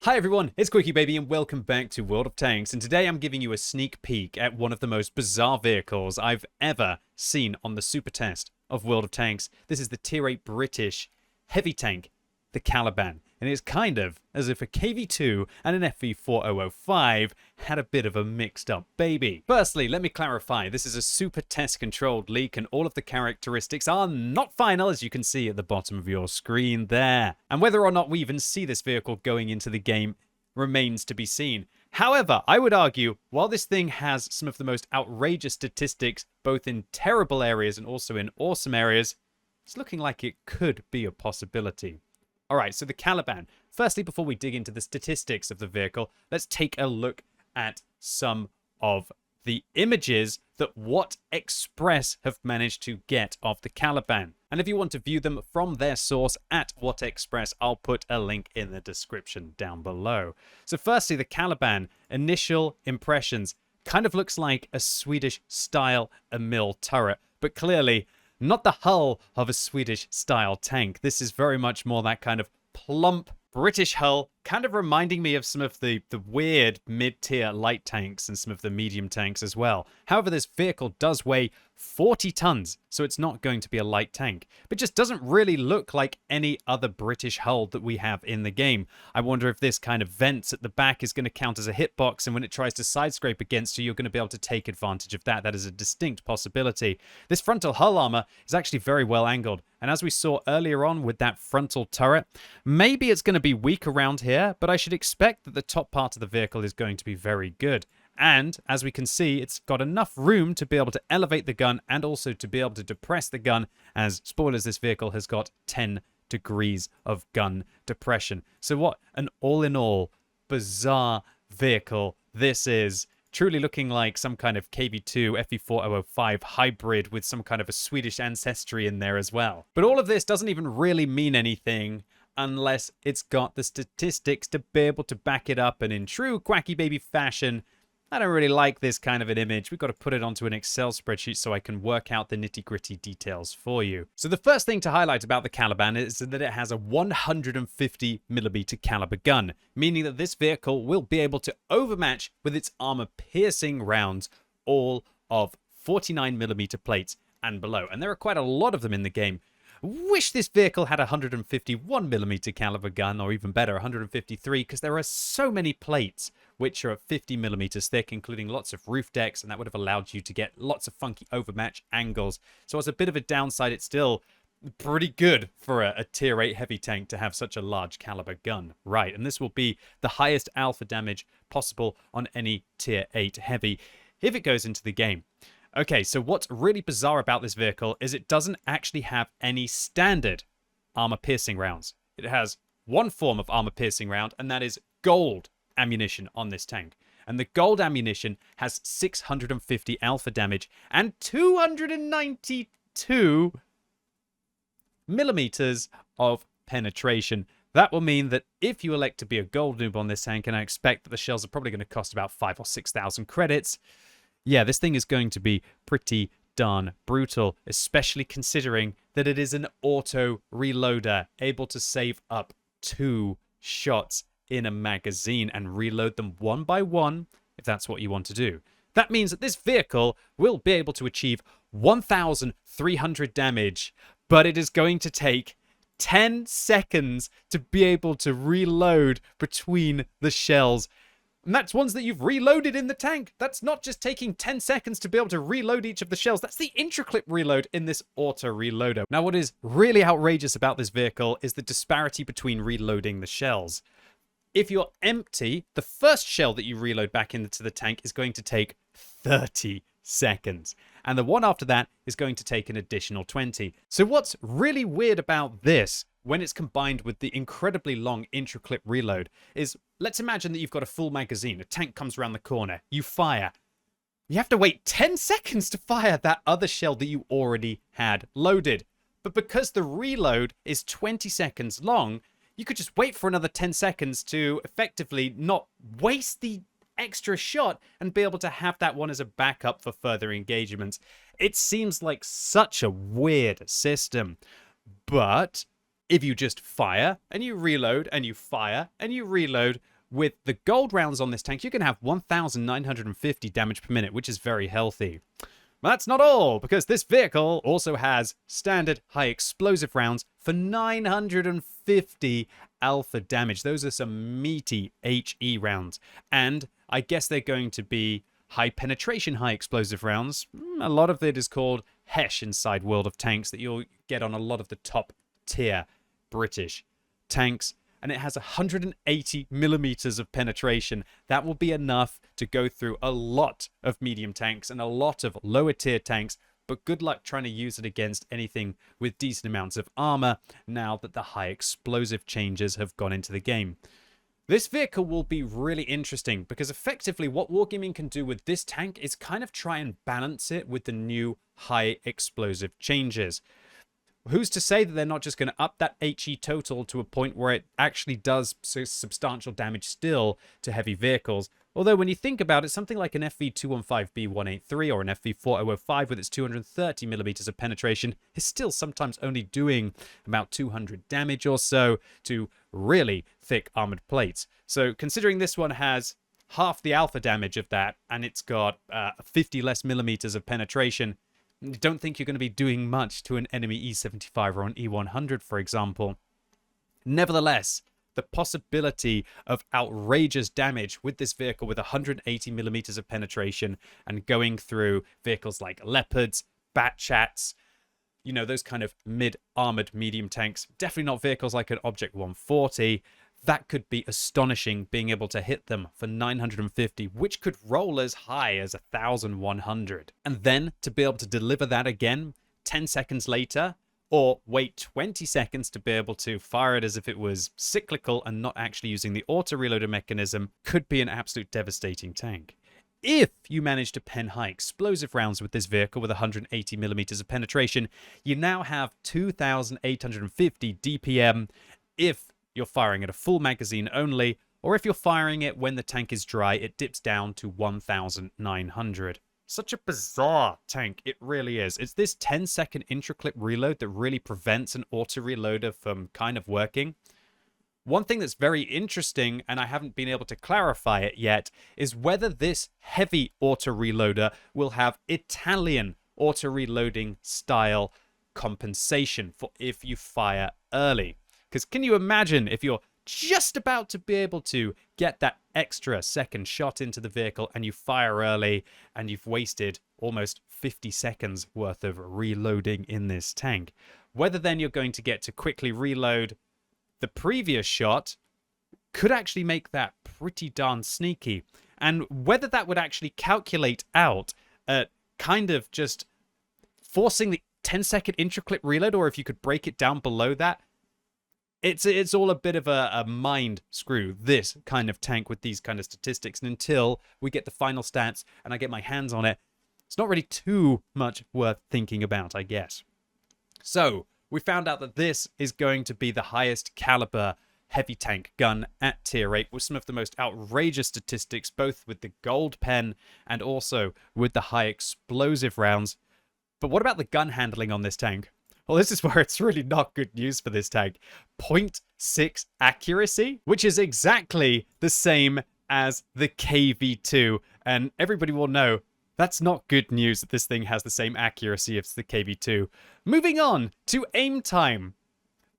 Hi everyone, it's QuickyBaby and welcome back to World of Tanks, and today I'm giving you a sneak peek at one of the most bizarre vehicles I've ever seen on the super test of World of Tanks. This is the Tier 8 British heavy tank, the Caliban, and it's kind of as if a KV-2 and an FV4005 had a bit of a mixed up baby. Firstly, let me clarify, this is a super test controlled leak and all of the characteristics are not final, as you can see at the bottom of your screen there. And whether or not we even see this vehicle going into the game remains to be seen. However, I would argue, while this thing has some of the most outrageous statistics, both in terrible areas and also in awesome areas, it's looking like it could be a possibility. Alright, so the Caliban. Firstly, before we dig into the statistics of the vehicle, let's take a look at some of the images that What Express have managed to get of the Caliban. And if you want to view them from their source at What Express, I'll put a link in the description down below. So firstly, the Caliban, initial impressions, kind of looks like a Swedish style Emil turret, but clearly not the hull of a Swedish-style tank. This is very much more that kind of plump British hull, kind of reminding me of some of the weird mid-tier light tanks and some of the medium tanks as well. However, this vehicle does weigh 40 tons, so it's not going to be a light tank, but just doesn't really look like any other British hull that we have in the game. I wonder if this kind of vents at the back is going to count as a hitbox, and when it tries to side scrape against you, you're going to be able to take advantage of that. That is a distinct possibility. This frontal hull armor is actually very well angled, and as we saw earlier on with that frontal turret, maybe it's going to be weak around here, but I should expect that the top part of the vehicle is going to be very good. And as we can see, it's got enough room to be able to elevate the gun and also to be able to depress the gun, as spoilers, this vehicle has got 10 degrees of gun depression. So what an all-in-all bizarre vehicle this is. Truly looking like some kind of KV-2 FV4005 hybrid with some kind of a Swedish ancestry in there as well. But all of this doesn't even really mean anything unless it's got the statistics to be able to back it up, and in true QuickyBaby fashion, I don't really like this kind of an image. We've got to put it onto an Excel spreadsheet so I can work out the nitty-gritty details for you. So the first thing to highlight about the Caliban is that it has a 150mm caliber gun, meaning that this vehicle will be able to overmatch with its armor-piercing rounds all of 49mm plates and below. And there are quite a lot of them in the game. Wish this vehicle had a 151mm caliber gun, or even better, 153, because there are so many plates which are 50mm thick, including lots of roof decks, and that would have allowed you to get lots of funky overmatch angles. So as a bit of a downside, it's still pretty good for a tier 8 heavy tank to have such a large caliber gun. Right, and this will be the highest alpha damage possible on any tier 8 heavy if it goes into the game. Okay, so what's really bizarre about this vehicle is it doesn't actually have any standard armor-piercing rounds. It has one form of armor-piercing round, and that is gold ammunition on this tank. And the gold ammunition has 650 alpha damage and 292 millimeters of penetration. That will mean that if you elect to be a gold noob on this tank, and I expect that the shells are probably going to cost about 5,000 or 6,000 credits, yeah, this thing is going to be pretty darn brutal, especially considering that it is an auto reloader, able to save up 2 shots in a magazine and reload them one by one if that's what you want to do. That means that this vehicle will be able to achieve 1,300 damage, but it is going to take 10 seconds to be able to reload between the shells. And that's ones that you've reloaded in the tank. That's not just taking 10 seconds to be able to reload each of the shells. That's the intraclip reload in this auto reloader. Now, what is really outrageous about this vehicle is the disparity between reloading the shells. If you're empty, the first shell that you reload back into the tank is going to take 30 seconds. And the one after that is going to take an additional 20. So what's really weird about this, when it's combined with the incredibly long intraclip reload, is let's imagine that you've got a full magazine. A tank comes around the corner. You fire. You have to wait 10 seconds to fire that other shell that you already had loaded. But because the reload is 20 seconds long, you could just wait for another 10 seconds to effectively not waste the extra shot and be able to have that one as a backup for further engagements. It seems like such a weird system, but if you just fire and you reload and you fire and you reload, with the gold rounds on this tank, you can have 1,950 damage per minute, which is very healthy. But that's not all, because this vehicle also has standard high explosive rounds for 950 alpha damage. Those are some meaty HE rounds. And I guess they're going to be high penetration, high explosive rounds. A lot of it is called HESH inside World of Tanks that you'll get on a lot of the top tier British tanks. And it has 180 millimeters of penetration. That will be enough to go through a lot of medium tanks and a lot of lower tier tanks, but good luck trying to use it against anything with decent amounts of armor now that the high explosive changes have gone into the game. This vehicle will be really interesting because effectively what Wargaming can do with this tank is kind of try and balance it with the new high explosive changes. Who's to say that they're not just going to up that HE total to a point where it actually does substantial damage still to heavy vehicles? Although when you think about it, something like an FV4005 or an FV4005 with its 230 millimeters of penetration is still sometimes only doing about 200 damage or so to really thick armored plates. So considering this one has half the alpha damage of that and it's got 50 less millimeters of penetration, I don't think you're going to be doing much to an enemy E75 or an E100, for example. Nevertheless, the possibility of outrageous damage with this vehicle with 180 millimeters of penetration and going through vehicles like Leopards, Batchats, you know, those kind of mid-armored medium tanks, definitely not vehicles like an Object 140. That could be astonishing, being able to hit them for 950, which could roll as high as 1,100. And then to be able to deliver that again 10 seconds later, or wait 20 seconds to be able to fire it as if it was cyclical and not actually using the auto-reloader mechanism, could be an absolute devastating tank. If you manage to pen high explosive rounds with this vehicle with 180 millimeters of penetration, you now have 2,850 DPM if you're firing at a full magazine only, or if you're firing it when the tank is dry, it dips down to 1,900. Such a bizarre tank, it really is. It's this 10-second intra-clip reload that really prevents an auto-reloader from kind of working. One thing that's very interesting, and I haven't been able to clarify it yet, is whether this heavy auto-reloader will have Italian auto-reloading style compensation for if you fire early. Because can you imagine if you're just about to be able to get that extra second shot into the vehicle and you fire early and you've wasted almost 50 seconds worth of reloading in this tank? Whether then you're going to get to quickly reload the previous shot could actually make that pretty darn sneaky. And whether that would actually calculate out at kind of just forcing the 10-second intra-clip reload, or if you could break it down below that, it's all a bit of a mind screw, this kind of tank with these kind of statistics. And until we get the final stats and I get my hands on it, it's not really too much worth thinking about, I guess. So we found out that this is going to be the highest caliber heavy tank gun at tier 8 with some of the most outrageous statistics, both with the gold pen and also with the high explosive rounds. But what about the gun handling on this tank? Well, this is where it's really not good news for this tank. 0.6 accuracy, which is exactly the same as the KV-2. And everybody will know that's not good news that this thing has the same accuracy as the KV-2. Moving on to aim time.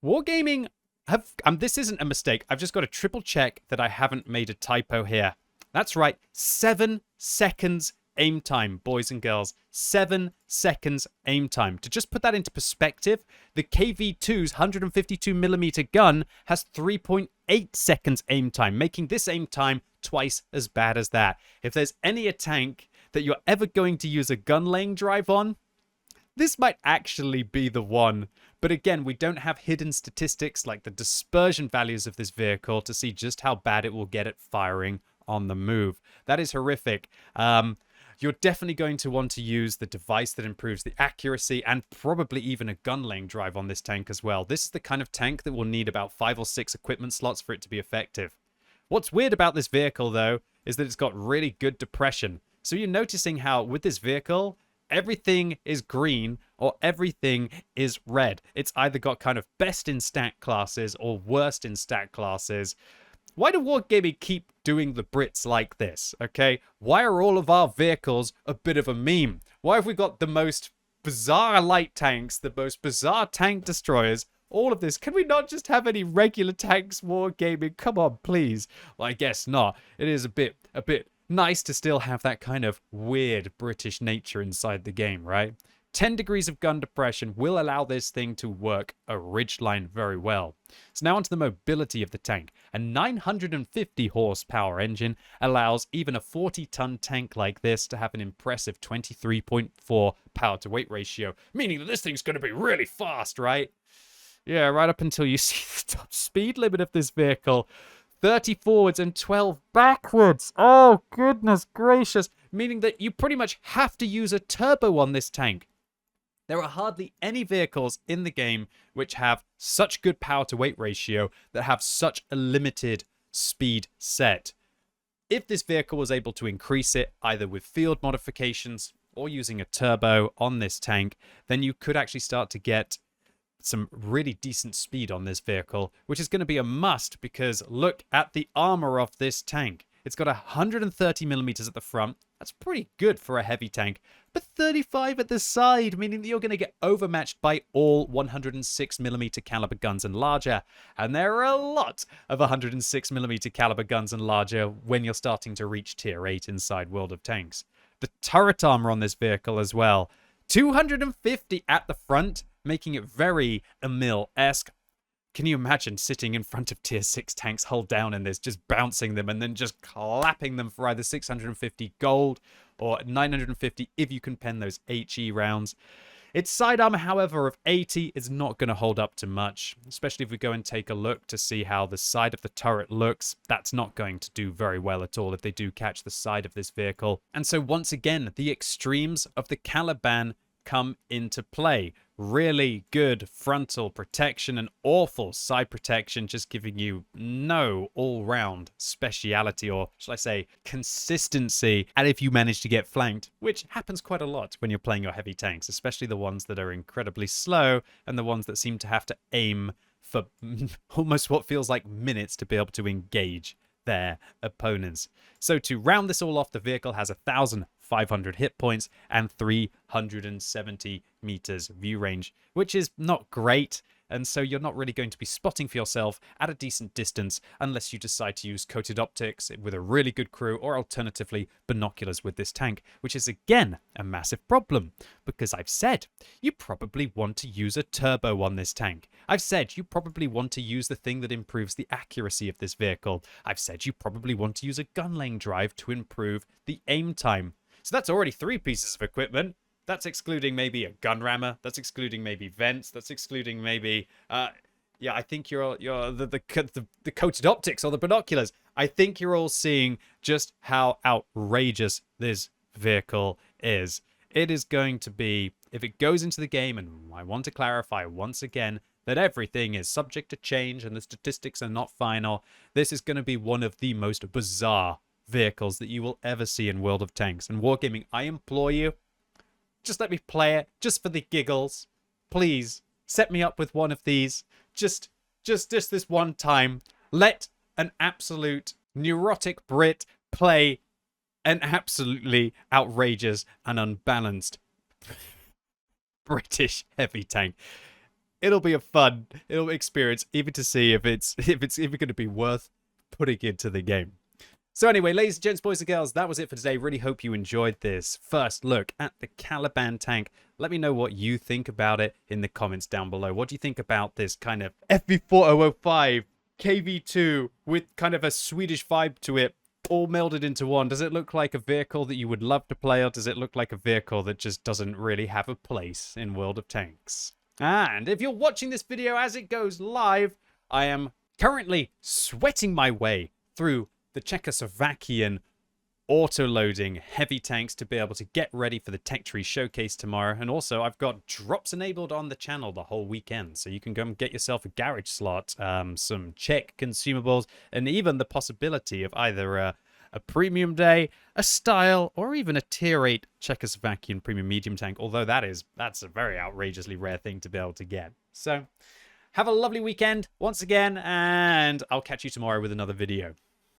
Wargaming have... this isn't a mistake. I've just got to triple check that I haven't made a typo here. That's right. 7 seconds aim time, boys and girls. 7 seconds aim time. To just put that into perspective, the KV-2's 152mm gun has 3.8 seconds aim time, making this aim time twice as bad as that. If there's any tank that you're ever going to use a gun laying drive on, this might actually be the one. But again, we don't have hidden statistics like the dispersion values of this vehicle to see just how bad it will get at firing on the move. That is horrific. You're definitely going to want to use the device that improves the accuracy and probably even a gun laying drive on this tank as well. This is the kind of tank that will need about 5 or 6 equipment slots for it to be effective. What's weird about this vehicle, though, is that it's got really good depression. So you're noticing how with this vehicle, everything is green or everything is red. It's either got kind of best in stat classes or worst in stat classes. Why do Wargaming keep doing the Brits like this, okay? Why are all of our vehicles a bit of a meme? Why have we got the most bizarre light tanks, the most bizarre tank destroyers, all of this? Can we not just have any regular tanks, Wargaming? Come on, please. Well, I guess not. It is a bit nice to still have that kind of weird British nature inside the game, right? 10 degrees of gun depression will allow this thing to work a ridgeline very well. So now onto the mobility of the tank. A 950 horsepower engine allows even a 40-ton tank like this to have an impressive 23.4 power to weight ratio, meaning that this thing's going to be really fast, right? Yeah, right up until you see the top speed limit of this vehicle. 30 forwards and 12 backwards. Oh, goodness gracious. Meaning that you pretty much have to use a turbo on this tank. There are hardly any vehicles in the game which have such good power to weight ratio that have such a limited speed set. If this vehicle was able to increase it either with field modifications or using a turbo on this tank, then you could actually start to get some really decent speed on this vehicle, which is going to be a must because look at the armor of this tank. It's got 130 millimeters at the front. That's pretty good for a heavy tank, but 35 at the side, meaning that you're going to get overmatched by all 106 millimeter caliber guns and larger. And there are a lot of 106 millimeter caliber guns and larger when you're starting to reach tier 8 inside World of Tanks. The turret armor on this vehicle as well, 250 at the front, making it very Emil-esque. Can you imagine sitting in front of tier 6 tanks hull down in this, just bouncing them and then just clapping them for either 650 gold or 950 if you can pen those HE rounds. Its side armor, however, of 80 is not going to hold up to much, especially if we go and take a look to see how the side of the turret looks. That's not going to do very well at all if they do catch the side of this vehicle. And so once again, the extremes of the Caliban come into play. Really good frontal protection and awful side protection, just giving you no all-round speciality, or shall I say consistency. And if you manage to get flanked, which happens quite a lot when you're playing your heavy tanks, especially the ones that are incredibly slow and the ones that seem to have to aim for almost what feels like minutes to be able to engage their opponents. So to round this all off, the vehicle has 1,500 hit points and 370 meters view range, which is not great. And so you're not really going to be spotting for yourself at a decent distance unless you decide to use coated optics with a really good crew, or alternatively binoculars with this tank, which is again a massive problem because I've said you probably want to use a turbo on this tank. I've said you probably want to use the thing that improves the accuracy of this vehicle. I've said you probably want to use a gun lane drive to improve the aim time. So that's already 3 pieces of equipment. That's excluding maybe a gun rammer. That's excluding maybe vents. That's excluding maybe, yeah, I think you're the coated optics or the binoculars. I think you're all seeing just how outrageous this vehicle is. It is going to be, if it goes into the game, and I want to clarify once again that everything is subject to change and the statistics are not final, this is going to be one of the most bizarre vehicles that you will ever see in World of Tanks. And Wargaming, I implore you, just let me play it, just for the giggles. Please, set me up with one of these. Just this one time. Let an absolute neurotic Brit play an absolutely outrageous and unbalanced British heavy tank. It'll be a fun experience, even to see if it's going to be worth putting into the game. So anyway, ladies and gents, boys and girls, that was it for today. Really hope you enjoyed this first look at the Caliban tank. Let me know what you think about it in the comments down below. What do you think about this kind of FV4005 KV-2 with kind of a Swedish vibe to it, all melded into one? Does it look like a vehicle that you would love to play, or does it look like a vehicle that just doesn't really have a place in World of Tanks? And if you're watching this video as it goes live, I am currently sweating my way through the Czechoslovakian auto-loading heavy tanks to be able to get ready for the Tech Tree Showcase tomorrow. And also, I've got drops enabled on the channel the whole weekend, so you can go and get yourself a garage slot, some Czech consumables, and even the possibility of either a premium day, a style, or even a tier 8 Czechoslovakian premium medium tank, although that's a very outrageously rare thing to be able to get. So have a lovely weekend once again, and I'll catch you tomorrow with another video.